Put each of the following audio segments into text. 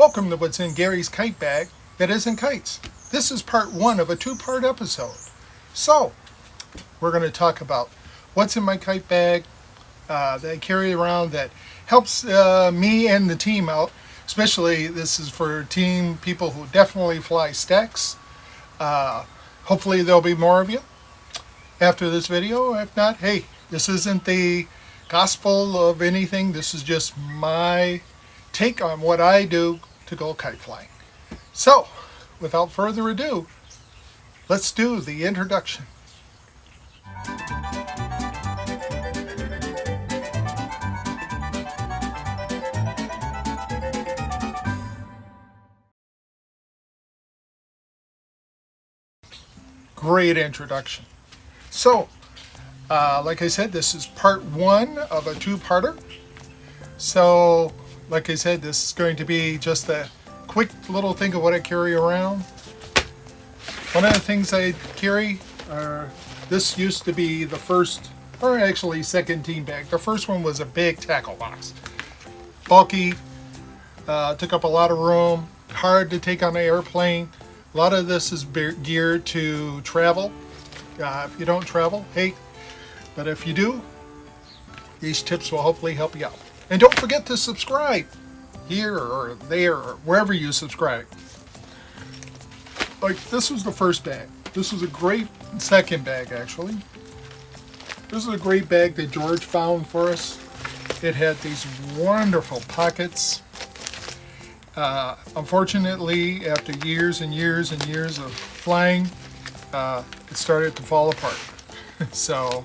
Welcome to what's in Gary's kite bag that isn't kites. This is part one of a two-part episode. So, we're going to talk about what's in my kite bag that I carry around that helps me and the team out. Especially, this is for team people who definitely fly stacks. Hopefully there'll be more of you after this video. If not, hey, this isn't the gospel of anything. This is just my take on what I do to go kite flying. So, without further ado, let's do the introduction. Great introduction. So, like I said, this is part one of a two-parter. So, like I said, this is going to be just a quick little thing of what I carry around. One of the things I carry, this used to be the first, or actually second team bag. The first one was a big tackle box. Bulky, took up a lot of room, hard to take on an airplane. A lot of this is geared to travel. If you don't travel, hey, but if you do, these tips will hopefully help you out. And don't forget to subscribe here or there or wherever you subscribe. Like, this was the first bag. This was a great second bag, actually. This is a great bag that George found for us. It had these wonderful pockets. Unfortunately, after years and years and years of flying, it started to fall apart. So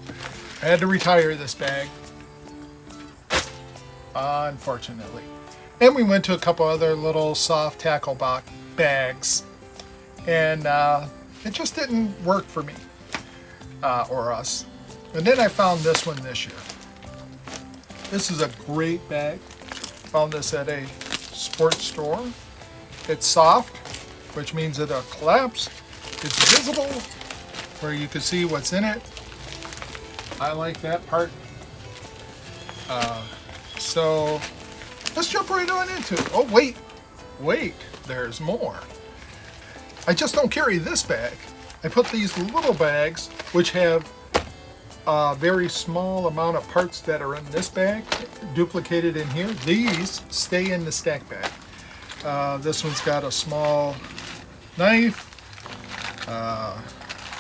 I had to retire this bag, unfortunately. And we went to a couple other little soft tackle box bags, and it just didn't work for me or us. And then I found this one this year. This is a great bag. Found this at a sports store. It's soft, which means it'll collapse. It's visible, where you can see what's in it. I like that part. So let's jump right on into it. Oh, wait, there's more. I just don't carry this bag. I put these little bags, which have a very small amount of parts that are in this bag, duplicated in here. These stay in the stack bag. This one's got a small knife,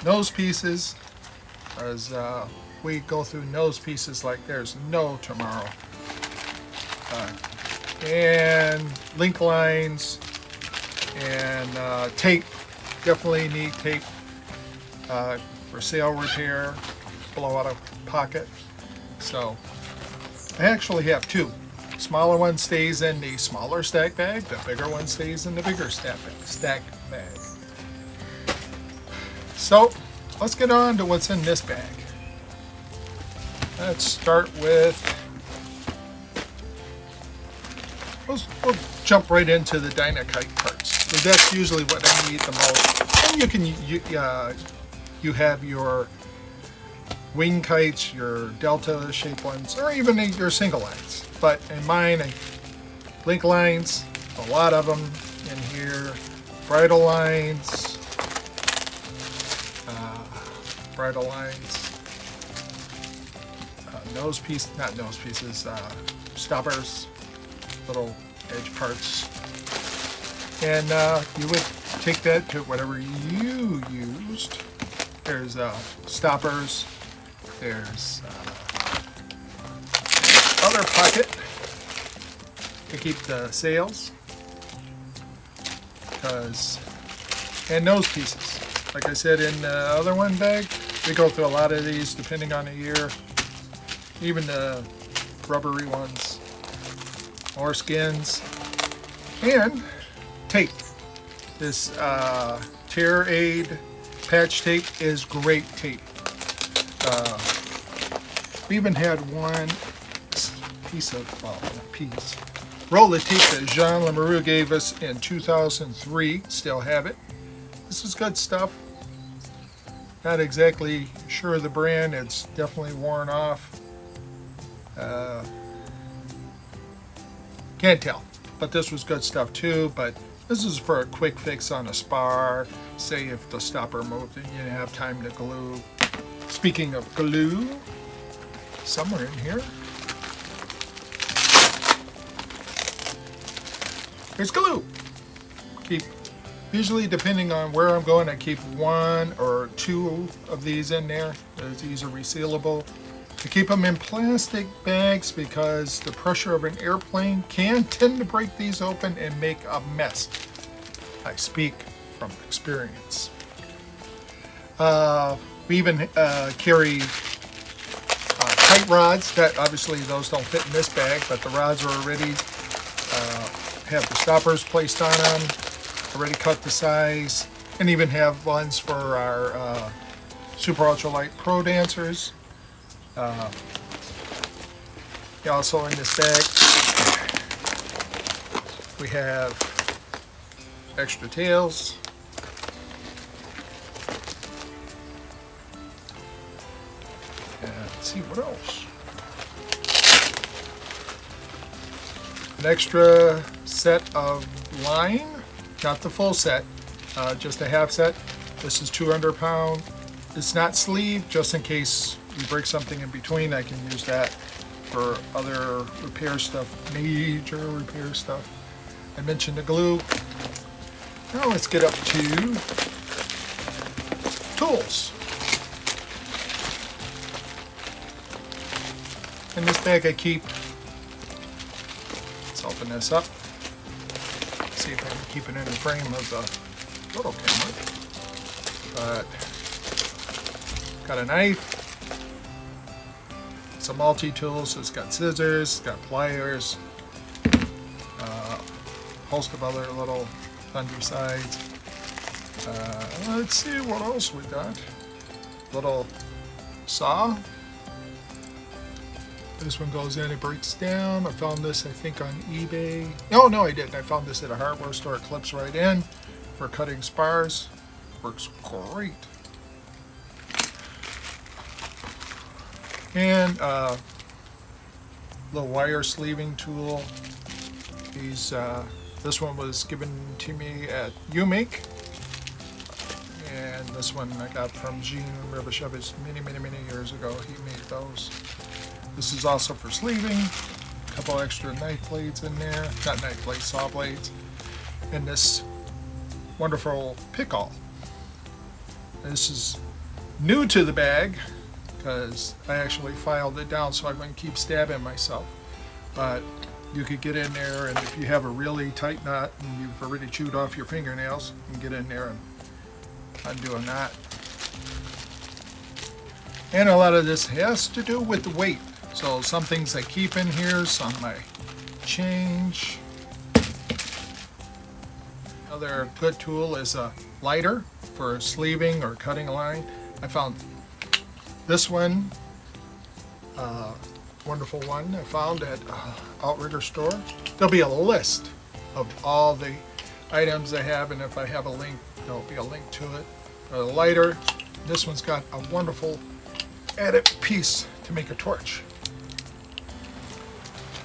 nose pieces, as we go through nose pieces like there's no tomorrow. And link lines and tape. Definitely need tape for sail repair, blow out a pocket. So I actually have two. Smaller one stays in the smaller stack bag. The bigger one stays in the bigger stack bag. So let's get on to what's in this bag. Let's start with, we'll jump right into the Dyna kite parts. So that's usually what I need the most. And you can you have your wing kites, your delta shaped ones, or even your single lines. But in mine, link lines, a lot of them in here. Bridle lines, nose piece, not nose pieces, stoppers, little edge parts. And you would take that to whatever you used. There's stoppers. There's other pocket to keep the sails, and nose pieces. Like I said in the other one bag, we go through a lot of these depending on the year. Even the rubbery ones, or skins, and tape. This Tear Aid patch tape is great tape. We even had one roll of tape that Jean Lemeroux gave us in 2003. Still have it. This is good stuff. Not exactly sure of the brand. It's definitely worn off. Can't tell. but this was good stuff too. But this is for a quick fix on a spar. Say if the stopper moved and you didn't have time to glue. Speaking of glue, somewhere in here, there's glue. Usually, depending on where I'm going, I keep 1 or 2 of these in there. These are resealable. I keep them in plastic bags because the pressure of an airplane can tend to break these open and make a mess. I speak from experience. We even carry Kite rods. That obviously those don't fit in this bag, but the rods are already have the stoppers placed on them, already cut the size, and even have ones for our super ultralight pro dancers. Also in this bag we have extra tails. And let's see what else. An extra set of line, not the full set, just a half set. This is 200 pound. It's not sleeved, just in case you break something in between. I can use that for other repair stuff, major repair stuff. I mentioned the glue. Now let's get up to tools. In this bag I keep, let's open this up, see if I can keep it in the frame of the little camera. But got a knife, some multi-tools, so it's got scissors, it's got pliers, a host of other little sundry sides. Let's see what else we got. Little saw. This one goes in, it breaks down. I found this, I think, on eBay. No, I didn't. I found this at a hardware store. It clips right in for cutting spars. Works great. And little wire sleeving tool. This one was given to me at UMake, and this one I got from Gene Ribashevich many years ago. He made those. This is also for sleeving. A couple extra knife blades in there, not knife blades, saw blades, and this wonderful pick-all. This is new to the bag, because I actually filed it down so I wouldn't keep stabbing myself. But you could get in there, and if you have a really tight knot and you've already chewed off your fingernails, you can get in there and undo a knot. And a lot of this has to do with the weight. So some things I keep in here, some I change. Another good tool is a lighter for sleeving or cutting a line. I found this one, wonderful one I found at Outrigger store. There'll be a list of all the items I have, and if I have a link, there'll be a link to it. A lighter. This one's got a wonderful added piece to make a torch.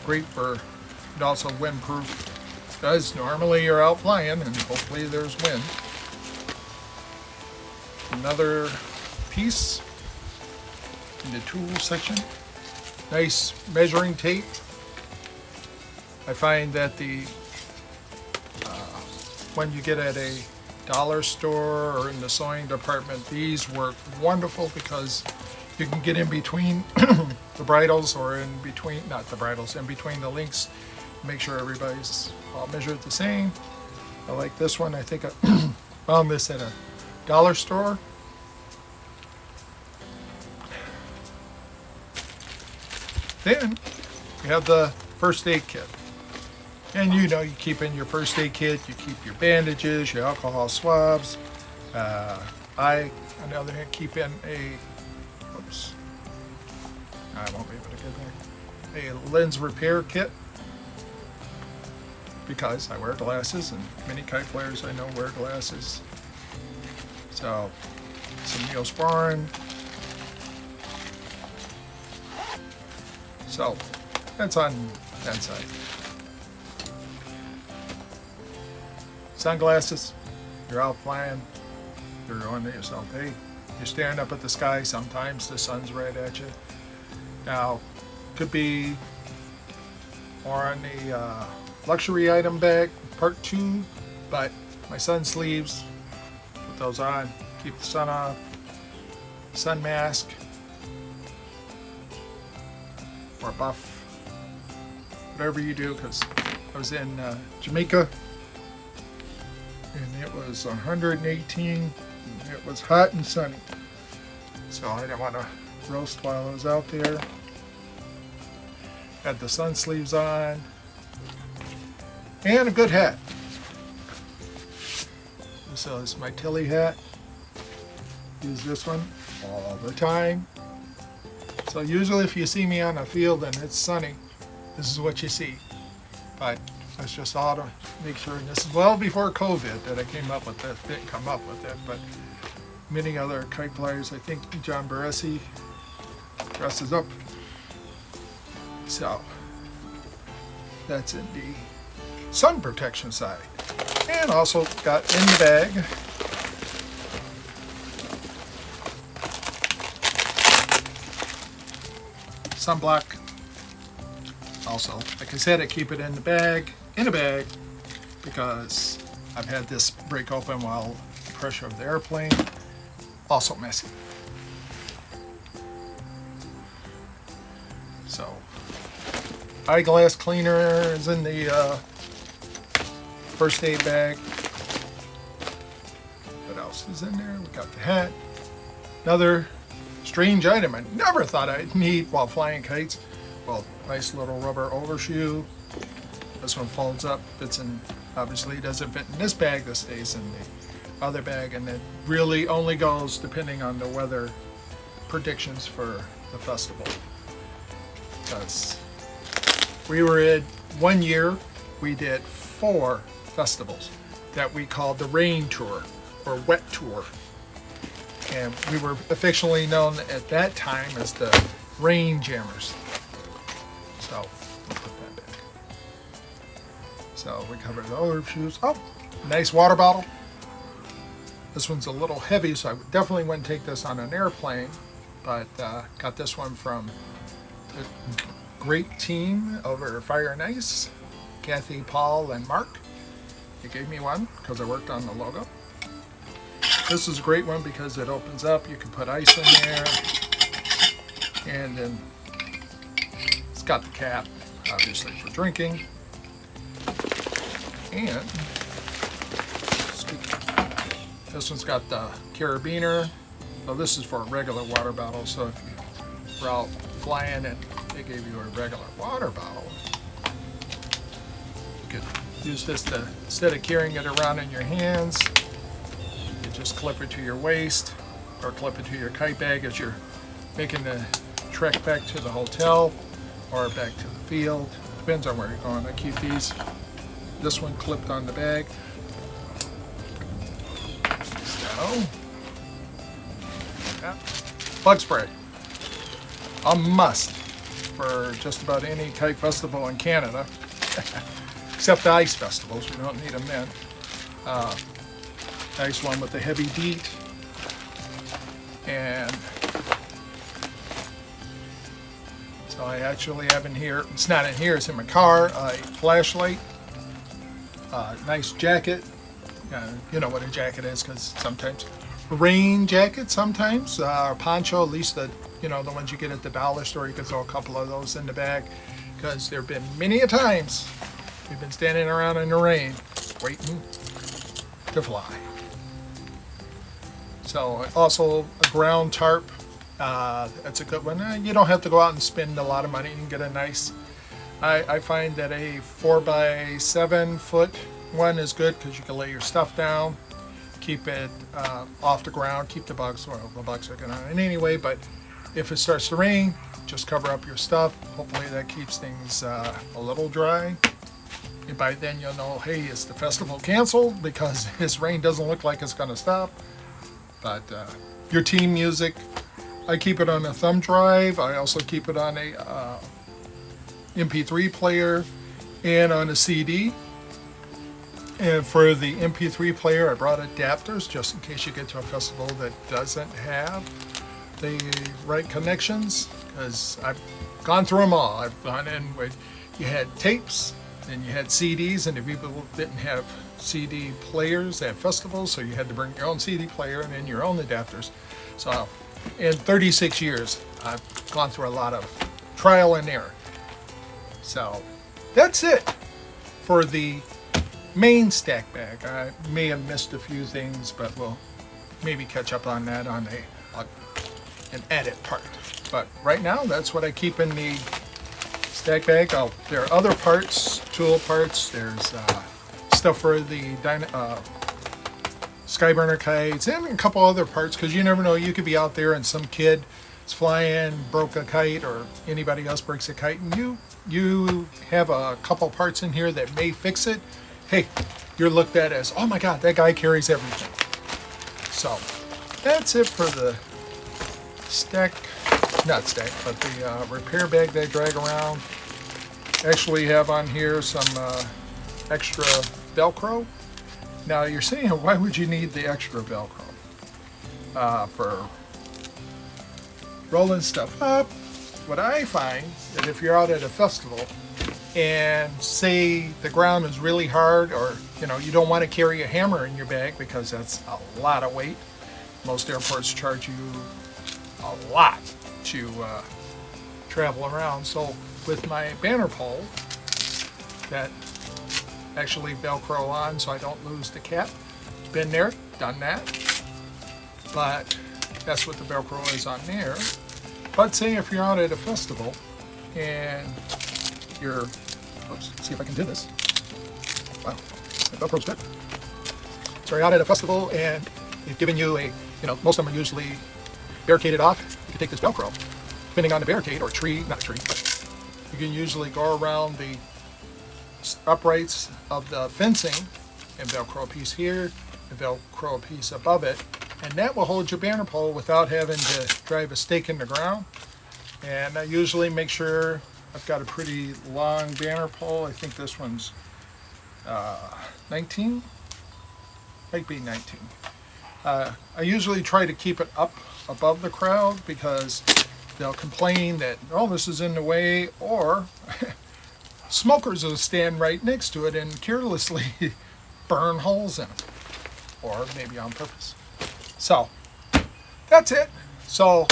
Great for, and also windproof, because normally you're out flying and hopefully there's wind. Another piece in the tool section. Nice measuring tape. I find that the when you get at a dollar store or in the sewing department, these work wonderful because you can get in between the bridles, or in between, not the bridles, in between the links, make sure everybody's all measured the same. I like this one. I think I found this at a dollar store. Then you have the first aid kit. And you know, you keep in your first aid kit, you keep your bandages, your alcohol swabs. I, on the other hand, keep in a, oops, I won't be able to get there, a lens repair kit, because I wear glasses, and many kite players I know wear glasses. So, some Neosporin. So, that's on that side. Sunglasses, you're out flying, you're going to yourself, hey, you're staring up at the sky, sometimes the sun's right at you. Now, could be more on the luxury item bag, part 2, but my sun sleeves, put those on, keep the sun off, sun mask, or buff, whatever you do, because I was in Jamaica and it was 118, and it was hot and sunny, so I didn't want to roast while I was out there. Had the sun sleeves on and a good hat. So this is my Tilly hat. Use this one all the time. So usually if you see me on a field and it's sunny, this is what you see. But that's just all to make sure. And this is well before COVID that I came up with this. Didn't come up with it, but many other kite flyers. I think John Baresi dresses up. So that's in the sun protection side. And also got in the bag sunblock. Also, like I said, I keep it in a bag, because I've had this break open while the pressure of the airplane. Also messy. So, eyeglass cleaner is in the first aid bag. What else is in there? We got the hat. Another strange item I never thought I'd need while flying kites. Well, nice little rubber overshoe. This one folds up, fits in, obviously it doesn't fit in this bag, this stays in the other bag, and it really only goes depending on the weather predictions for the festival. Because we were in, one year we did 4 festivals that we called the rain tour or wet tour, and we were affectionately known at that time as the rain jammers. So we'll put that back. So we covered the overshoes. Oh, nice water bottle. This one's a little heavy, so I definitely wouldn't take this on an airplane, but got this one from a great team over at Fire and Ice, Kathy, Paul, and Mark. They gave me one because I worked on the logo. This is a great one because it opens up. You can put ice in there, and then it's got the cap, obviously, for drinking. And this one's got the carabiner. So this is for a regular water bottle. So if you were out flying and they gave you a regular water bottle, you could use this to, instead of carrying it around in your hands, you just clip it to your waist or clip it to your kite bag as you're making the trek back to the hotel or back to the field. Depends on where you're going. I keep this one clipped on the bag. So, yeah. Bug spray. A must for just about any kite festival in Canada. Except the ice festivals, we don't need them then. Nice one with the heavy beat. And so I actually have in here, it's not in here, it's in my car, a flashlight, nice jacket. You know what a jacket is, because sometimes rain jacket, sometimes or poncho, at least the the ones you get at the dollar store. You can throw a couple of those in the bag, because there have been many a times we've been standing around in the rain waiting to fly. So also a ground tarp, that's a good one. You don't have to go out and spend a lot of money. You can get a nice, I find that a 4x7 foot one is good because you can lay your stuff down, keep it off the ground, keep the bugs, well, the bugs are going on anyway, but if it starts to rain, just cover up your stuff. Hopefully that keeps things a little dry. And by then you'll know, hey, is the festival canceled? Because this rain doesn't look like it's going to stop. But your team music, I keep it on a thumb drive. I also keep it on a MP3 player and on a CD. And for the MP3 player, I brought adapters just in case you get to a festival that doesn't have the right connections, because I've gone through them all. I've gone in with, you had tapes, and you had CDs, and the people didn't have CD players at festivals, so you had to bring your own CD player and then your own adapters. So in 36 years, I've gone through a lot of trial and error. So that's it for the main stack bag. I may have missed a few things, but we'll maybe catch up on that on an edit part. But right now, that's what I keep in the stack bag. Oh, there are other parts, tool parts. There's stuff for the Dyna, Skyburner kites, and a couple other parts, because you never know, you could be out there and some kid is flying, broke a kite, or anybody else breaks a kite, and you have a couple parts in here that may fix it. Hey, you're looked at as, oh my God, that guy carries everything. So that's it for the not stack, but the repair bag that I drag around. Actually have on here some extra Velcro. Now you're saying, why would you need the extra Velcro? For rolling stuff up. What I find that if you're out at a festival and say the ground is really hard, or you don't want to carry a hammer in your bag because that's a lot of weight. Most airports charge you a lot to travel around. So with my banner pole that actually Velcro on so I don't lose the cap, been there, done that, but that's what the Velcro is on there. But say if you're out at a festival and you're, let's see if I can do this. Wow, the Velcro's good. So you're out at a festival and they've given you a, most of them are usually barricaded off. You can take this Velcro, depending on the barricade or tree, not tree, but you can usually go around the uprights of the fencing and Velcro a piece here and Velcro a piece above it, and that will hold your banner pole without having to drive a stake in the ground. And I usually make sure I've got a pretty long banner pole. I think this one's 19, might be 19. I usually try to keep it up above the crowd because they'll complain that, oh, this is in the way, or smokers will stand right next to it and carelessly burn holes in it, or maybe on purpose. So that's it. So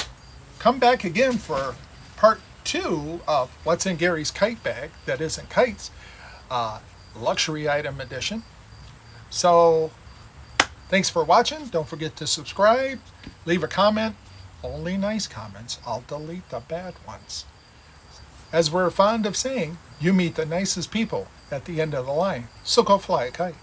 come back again for part 2 of what's in Gary's kite bag that isn't kites, luxury item edition. So thanks for watching. Don't forget to subscribe, leave a comment. Only nice comments. I'll delete the bad ones. As we're fond of saying, you meet the nicest people at the end of the line. So go fly a kite.